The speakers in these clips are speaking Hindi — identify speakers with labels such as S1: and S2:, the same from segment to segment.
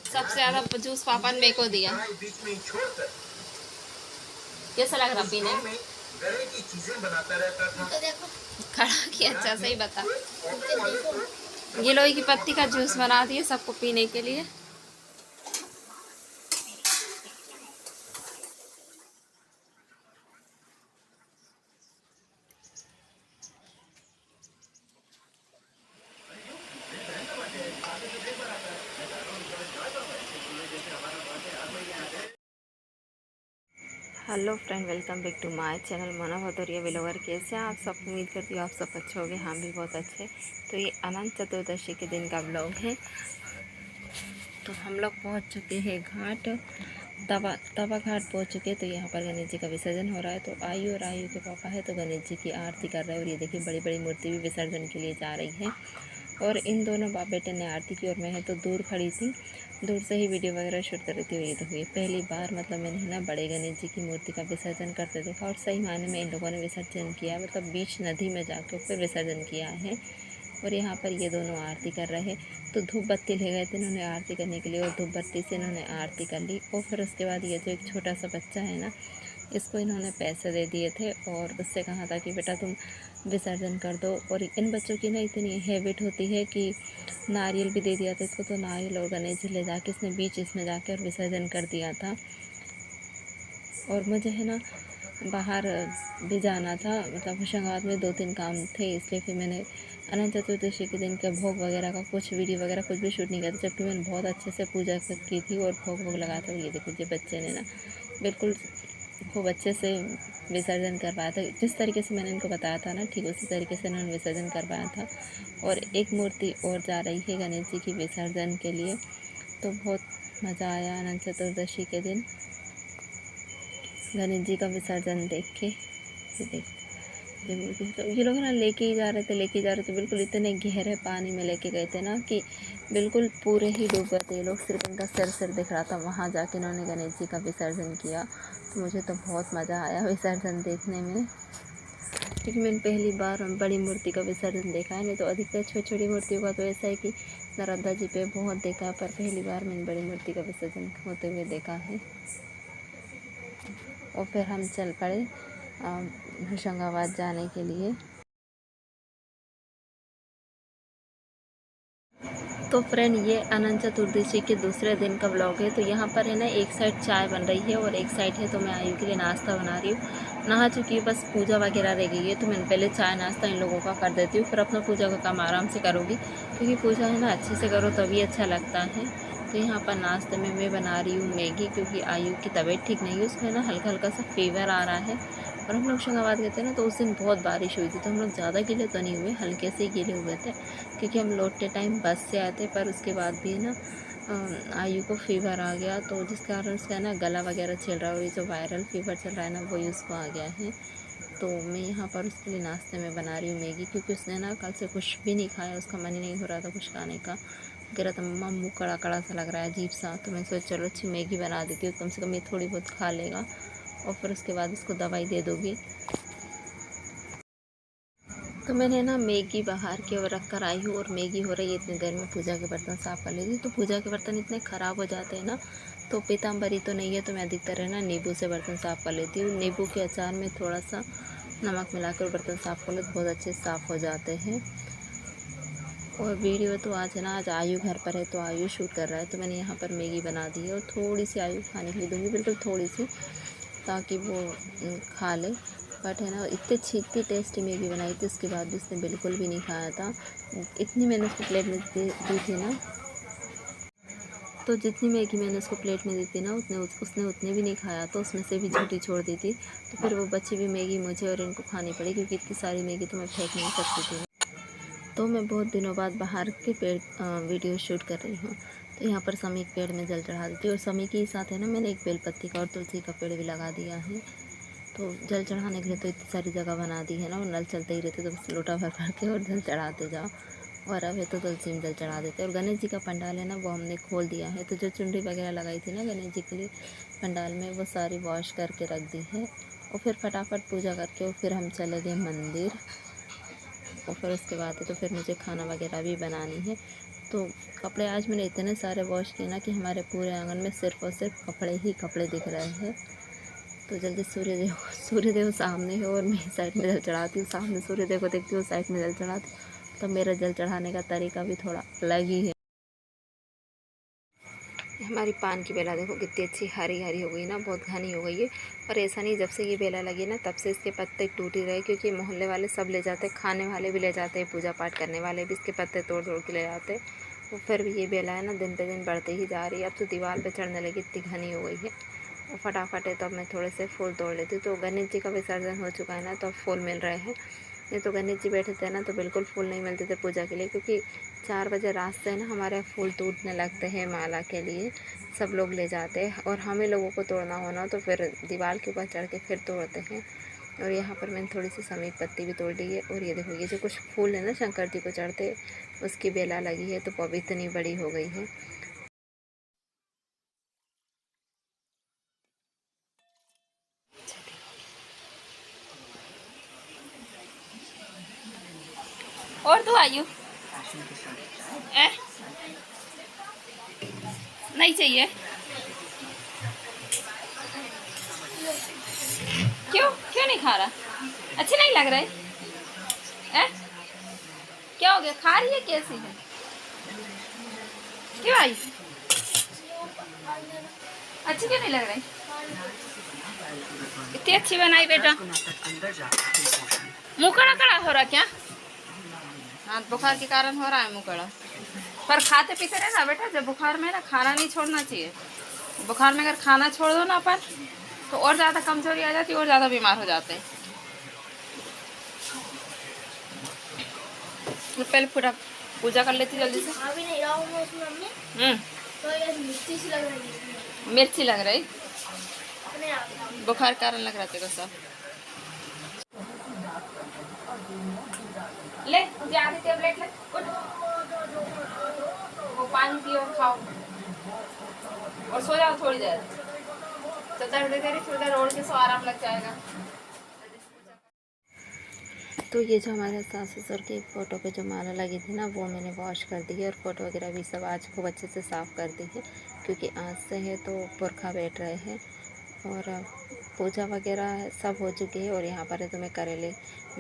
S1: सबसे ज्यादा जूस पापा ने मेरे को दिया। कैसा लग रहा पीने में? खड़ा किया अच्छा सही बता। गिलोय की पत्ती का जूस बना दिए सबको पीने के लिए। Hello friend, welcome back to my channel Mona Bhadauria vlogger. कैसे हैं आप सब? उम्मीद करती हूँ आप सब अच्छे होंगे। हम भी बहुत अच्छे। तो ये अनंत चतुर्दशी के दिन का व्लॉग है। तो हम लोग पहुँच चुके हैं घाट, तवा घाट पहुँच चुके। तो यहाँ पर गणेश जी का विसर्जन हो रहा है। तो आयु और आयु के पापा है तो गणेश जी की आरती कर रहे हैं। और ये देखिए बड़ी बड़ी मूर्ति भी विसर्जन के लिए जा रही है। और इन दोनों बाप बेटे ने आरती की और मैं है तो दूर खड़ी थी, दूर से ही वीडियो वगैरह शूट कर रही थी। और ये तो हुई पहली बार मतलब मैंने है ना बड़े गणेश जी की मूर्ति का विसर्जन करते देखा। और सही मायने में इन लोगों ने विसर्जन किया, मतलब बीच नदी में जाकर फिर विसर्जन किया है। और यहाँ पर ये दोनों आरती कर रहे। तो धूप बत्ती ले गए थे इन्होंने आरती करने के लिए और धूप बत्ती से इन्होंने आरती कर ली। और फिर उसके बाद ये जो एक छोटा सा बच्चा है ना, इसको इन्होंने पैसे दे दिए थे और उससे कहा था कि बेटा तुम विसर्जन कर दो। और इन बच्चों की ना इतनी हैबिट होती है कि नारियल भी दे दिया था इसको। तो नारियल और गणेश जी ले जाके इसने बीच इसमें जाके और विसर्जन कर दिया था। और मुझे है ना बाहर भी जाना था, मतलब होशंगाबाद में 2-3 काम थे, इसलिए फिर मैंने अनंत चतुर्दशी के दिन का भोग वगैरह का कुछ वीडियो वगैरह कुछ भी शूट नहीं किया था। जबकि मैंने बहुत अच्छे से पूजा की थी और भोग वोग लगाया था। ये देखिए बच्चे ने ना बिल्कुल खूब अच्छे से विसर्जन करवाया था। जिस तरीके से मैंने इनको बताया था ना, ठीक उसी तरीके से इन्होंने विसर्जन करवाया था। और एक मूर्ति और जा रही है गणेश जी की विसर्जन के लिए। तो बहुत मज़ा आया अनंत चतुर्दशी के दिन गणेश जी का विसर्जन देख के। ये देखो ये लोग ना लेके ही जा रहे थे बिल्कुल इतने गहरे पानी में लेके गए थे ना कि बिल्कुल पूरे ही डूब गए थे ये लोग। सिर्फ इनका सिर दिख रहा था। वहाँ जाके इन्होंने गणेश जी का विसर्जन किया। तो मुझे तो बहुत मज़ा आया विसर्जन देखने में, क्योंकि मैंने पहली बार बड़ी मूर्ति का विसर्जन देखा है। नहीं तो अधिकतर छोटी छोटी मूर्तियों का तो ऐसा है कि नर्मदा जी पे बहुत देखा है, पर पहली बार मैंने बड़ी मूर्ति का विसर्जन होते हुए देखा है। और फिर हम चल पड़े होशंगाबाद जाने के लिए। तो फ्रेंड ये अनंत चतुर्दशी के दूसरे दिन का व्लॉग है। तो यहाँ पर है ना एक साइड चाय बन रही है और एक साइड है तो मैं आयु के लिए नाश्ता बना रही हूँ। नहा चुकी है, बस पूजा वगैरह रह गई है। तो मैंने पहले चाय नाश्ता इन लोगों का कर देती हूँ, फिर अपना पूजा का काम आराम से करूँगी, क्योंकि पूजा है ना अच्छे से करो तभी अच्छा लगता है। तो यहाँ पर नाश्ते में मैं बना रही हूँ मैगी, क्योंकि आयु की तबीयत ठीक नहीं है, उसमें ना हल्का हल्का सा फीवर आ रहा है। और हम लोग होशंगाबाद गए थे ना, तो उस दिन बहुत बारिश हुई थी, तो हम लोग ज़्यादा गीले तो नहीं हुए, हल्के से गीले हुए थे, क्योंकि हम लौटते टाइम बस से आए थे। पर उसके बाद भी ना आयु को फीवर आ गया, तो जिस कारण उसका ना गला वगैरह छिल रहा है। और ये जो वायरल फीवर चल रहा है ना, वही उसको आ गया है। तो मैं यहाँ पर उसके लिए नाश्ते में बना रही हूँ मैगी, क्योंकि उसने ना कल से कुछ भी नहीं खाया, उसका मन ही नहीं हो रहा था कुछ खाने का। कह रहा था मम्मा मुँह कड़ा कड़ा सा लग रहा है, अजीब सा। तो मैं सोचा चलो अच्छी मैगी बना देती हूँ, कम से कम ये थोड़ी बहुत खा लेगा और फिर उसके बाद इसको दवाई दे दोगी। तो मैंने ना मैगी बाहर की ओर रख कर आई हूँ और मैगी हो रही है। इतनी देर में पूजा के बर्तन साफ़ कर लेती। तो पूजा के बर्तन इतने ख़राब हो जाते हैं ना, तो पीताम्बरी तो नहीं है, तो मैं अधिकतर है ना नींबू से बर्तन साफ़ कर लेती हूँ। नींबू के अचार में थोड़ा सा नमक मिलाकर बर्तन साफ़ कर लो तो बहुत अच्छे साफ़ हो जाते हैं। और वीडियो तो आज है ना, आज आयु घर पर है तो आयु शूट कर रहा है। तो मैंने यहाँ पर मैगी बना दी है और थोड़ी सी आयु खाने के लिए दूँगी, बिल्कुल थोड़ी सी, ताकि वो खा ले। बट है ना इतनी टेस्टी मैगी बनाई थी, उसके बाद भी उसने बिल्कुल भी नहीं खाया था। इतनी मैंने उसको प्लेट में दी थी ना, तो जितनी मैगी मैंने उसको प्लेट में दी थी ना, उसने उतने भी नहीं खाया, तो उसमें से भी झूठी छोड़ दी थी। तो फिर वो बची हुई मैगी मुझे और इनको खानी पड़ी, क्योंकि इतनी सारी मैगी तो मैं फेंक नहीं सकती थी। तो मैं बहुत दिनों बाद बाहर के पेड़ वीडियो शूट कर रही हूँ। तो यहाँ पर समी के पेड़ में जल चढ़ा देती हूँ। और समी के साथ है ना मैंने एक बेलपत्ती का और तुलसी का पेड़ भी लगा दिया है। तो जल चढ़ाने के लिए तो इतनी सारी जगह बना दी है ना, और नल चलते ही रहते, तो बस लोटा भर भर के और जल चढ़ाते जाओ। और अब है तो तुलसी में जल चढ़ा देते। और गणेश जी का पंडाल है ना, वो हमने खोल दिया है। तो जो चुनरी वगैरह लगाई थी ना गणेश जी के लिए पंडाल में, वो सारी वॉश करके रख दी है। और फिर फटाफट पूजा करके और फिर हम चले गए मंदिर। और फिर उसके बाद तो फिर मुझे खाना वगैरह भी बनानी है। तो कपड़े आज मैंने इतने सारे वॉश किए ना कि हमारे पूरे आंगन में सिर्फ़ और सिर्फ कपड़े ही कपड़े दिख रहे हैं। तो जल्दी सूर्यदेव सामने है और मैं साइड में जल चढ़ाती हूँ, सामने सूर्यदेव को देखती हूँ, साइड में जल चढ़ाती हूँ। तो मेरा जल चढ़ाने का तरीका भी थोड़ा अलग ही है। हमारी पान की बेला देखो कितनी अच्छी हरी हरी हो गई ना, बहुत घनी हो गई है। और ऐसा नहीं, जब से ये बेला लगी ना तब से इसके पत्ते टूट ही रहे, क्योंकि मोहल्ले वाले सब ले जाते हैं, खाने वाले भी ले जाते हैं, पूजा पाठ करने वाले भी इसके पत्ते तोड़ तोड़ के ले जाते हैं। तो फिर भी ये बेला है ना दिन पे दिन बढ़ते ही जा रही है। अब तो दीवार पे चढ़ने लगी, इतनी घनी हो गई है। और फटाफट है तो अब मैं थोड़े से फूल तोड़ लेती हूँ। तो गणेश जी का विसर्जन हो चुका है ना, तो अब फूल मिल रहे हैं। नहीं तो गणेश जी बैठे थे ना तो बिल्कुल फूल नहीं मिलते थे पूजा के लिए, क्योंकि 4 बजे रात से ना हमारे फूल टूटने लगते हैं माला के लिए, सब लोग ले जाते हैं। और हमें लोगों को तोड़ना होना तो फिर दीवार के ऊपर चढ़ के फिर तोड़ते हैं। और यहाँ पर मैंने थोड़ी सी समीप पत्ती भी तोड़ ली है। और ये देखो, ये जो कुछ फूल है ना शंकर जी को चढ़ते, उसकी बेला लगी है, तो वो अभी इतनी बड़ी हो गई है। और तो आयु नहीं चाहिए, क्यों क्यों नहीं खा रहा? अच्छे नहीं लग रहे? क्या हो गया, खा रही है कैसी है? क्यों आई, अच्छी क्यों नहीं लग रही? इतनी अच्छी बनाई बेटा। मुँह कड़ा कड़ा हो रहा क्या? हाँ, बुखार के कारण हो रहा है मुँह कड़ा। पर खाते पीते रहना बेटा, जब बुखार में ना खाना नहीं छोड़ना चाहिए। बुखार में अगर खाना छोड़ दो ना अपन, तो और ज़्यादा कमजोरी आ जाती है और ज़्यादा बीमार हो जाते हैं। तो पहले पूरा पूजा कर लेती जल्दी से।
S2: अभी नहीं रहा हूँ मैं उसमें मम्मी। तो ये मिर्ची सी लग रही है।
S1: मिर्ची लग रही?
S2: अपने आप
S1: बुखार कारण लग रहा तेरे सब। ले मुझे आधी टेबलेट ले, उठ। वो पानी पियो, खाओ और सो जाओ थोड़ी देर। तो दर्द करी थोड़ी देर ओढ़ के सो, आराम लग जाएगा। तो ये जो हमारे सास ससुर की फ़ोटो पे जो माला लगी थी ना, वो मैंने वॉश कर दी है। और फ़ोटो वगैरह भी सब आज खूब अच्छे से साफ़ कर दी है, क्योंकि आज से है तो पुरखा बैठ रहे हैं। और पूजा वगैरह सब हो चुकी है। और यहाँ पर है तो मैं करेले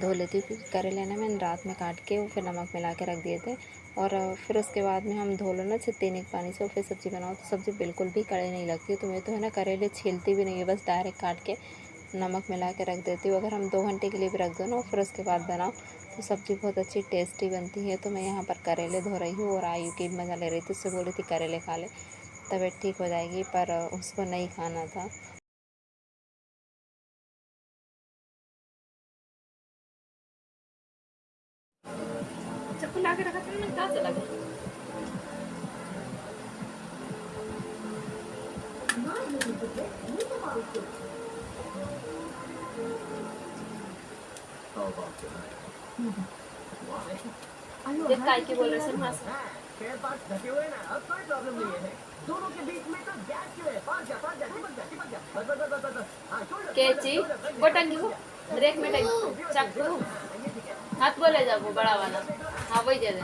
S1: धो लेती हूँ, क्योंकि करेले ना मैंने रात में काट के फिर नमक मिला के रख दिए थे। और फिर उसके बाद में हम धो लो ना छत्तीन एक पानी से, और फिर सब्ज़ी बनाओ तो सब्ज़ी बिल्कुल भी कड़े नहीं लगती। तो मैं तो है ना करेले छीलती भी नहीं है, बस डायरेक्ट काट के नमक मिला के रख देती हूँ। अगर हम 2 घंटे के लिए भी रख दो ना, फिर उसके बाद बनाओ तो सब्ज़ी बहुत अच्छी टेस्टी बनती है। तो मैं यहाँ पर करेले धो रही हूँ और आयु की मज़ा ले रही थी, उससे बोली थी करेले खा ले, तबीयत ठीक हो जाएगी, पर उसको नहीं खाना था। चप्पल ला के रखा था ना, कहाँ चला गया? ये काय की बोल रहे सर मां से?
S3: पैर पास ढके हुए ना, अब कोई प्रॉब्लम नहीं है। दोनों के बीच में तो गैप क्यों है? पास जा, चिपक जा, चिपक जा। बस बस बस बस। हाँ, शोल्डर
S1: कैची वो टंगी हो, ब्रेक में टंगी, चाकू हाथ बोले जा, वो बड़ा वाला, हाँ वही दे दे।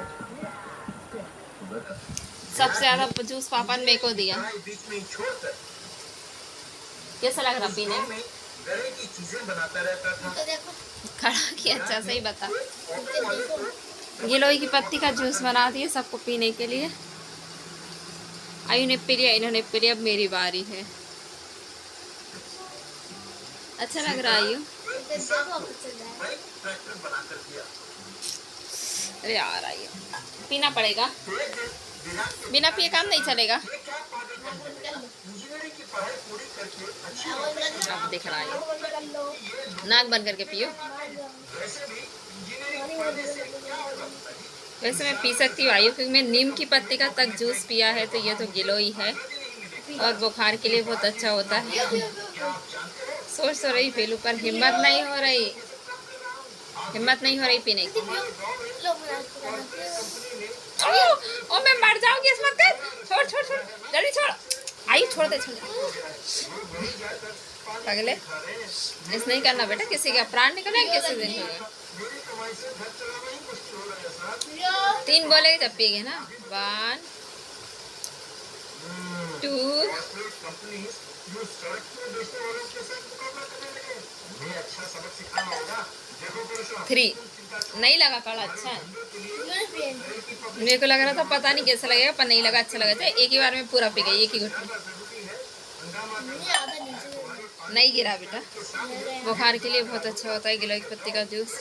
S1: सबसे ज़्यादा जूस पापा ने मेरे को दिया। कैसा लग रहा पीने में? खड़ा किया, अच्छा सही बता। गिलोय की पत्ती का जूस बना दिए सबको पीने के लिए। आयु ने पी लिया, इन्होंने पी लिया, अब मेरी बारी है। अच्छा लग रहा है आयु? अरे यार आयु पीना पड़ेगा, बिना पिए काम नहीं चलेगा। अब दिख रहा है, नाक बंद करके पियो। वैसे मैं पी सकती हूँ आयु, क्योंकि मैं नीम की पत्ती का तक जूस पिया है, तो ये तो गिलोय है और बुखार के लिए बहुत अच्छा होता है। सोच तो रही पी लूँ, पर हिम्मत नहीं हो रही पीने की। ओ मैं मर जाऊंगी, इस मत कर, छोड़ छोड़ छोड़, जल्दी छोड़ आई, छोड़ दे पगले। ऐसा नहीं करना बेटा, किसी का प्राण निकले किसी दिन। 3 बोलेगे जब पिएगे ना। 1 2 3। नहीं लगा कड़ा अच्छा है। मेरे को लग रहा था पता नहीं कैसा लगेगा, पर नहीं लगा, अच्छा लगा। एक ही बार में पूरा पी गई, एक ही घुट में। नहीं गिरा बेटा। बुखार के लिए बहुत अच्छा होता है गिलोय की पत्ती का जूस।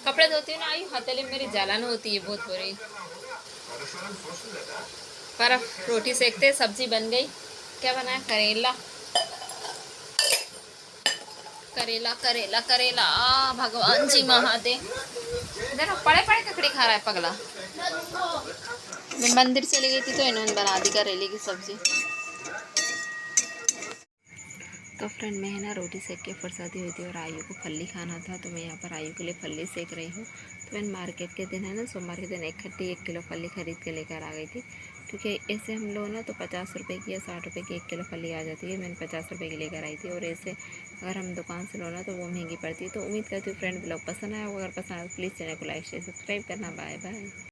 S1: कपड़े धोती हूँ ना आई, हथेली में मेरी जलन होती है बहुत बुरी। पर रोटी सेकते, सब्जी बन गई। क्या बनाया? करेला करेला करेला करेला। भगवान जी महादेव। देखो पड़े पड़े ककड़ी खा रहा है पगला। मैं मंदिर चली गई थी तो इन्होंने बना दी करेले की सब्जी। तो फ्रेंड मैं ना रोटी सेक के फरसाती हुई थी और आयु को फल्ली खाना था, तो मैं यहाँ पर आयु के लिए फल्ली सेक रही हूँ। तो मैंने मार्केट के दिन है ना, सोमवार के दिन इकट्ठी 1 किलो फल्ली खरीद के लेकर आ गई थी, क्योंकि ऐसे हम लोग ना तो 50 रुपये की या 60 रुपये की 1 किलो फल्ली आ जाती है। मैंने 50 रुपये की लेकर आई थी, और ऐसे अगर हम दुकान से लो ना तो वो महंगी पड़ती है। तो उम्मीद करती हूँ फ्रेंड ब्लॉग पसंद आया, अगर पसंद आया तो प्लीज़ चैनल को लाइक शेयर सब्सक्राइब करना। Bye bye.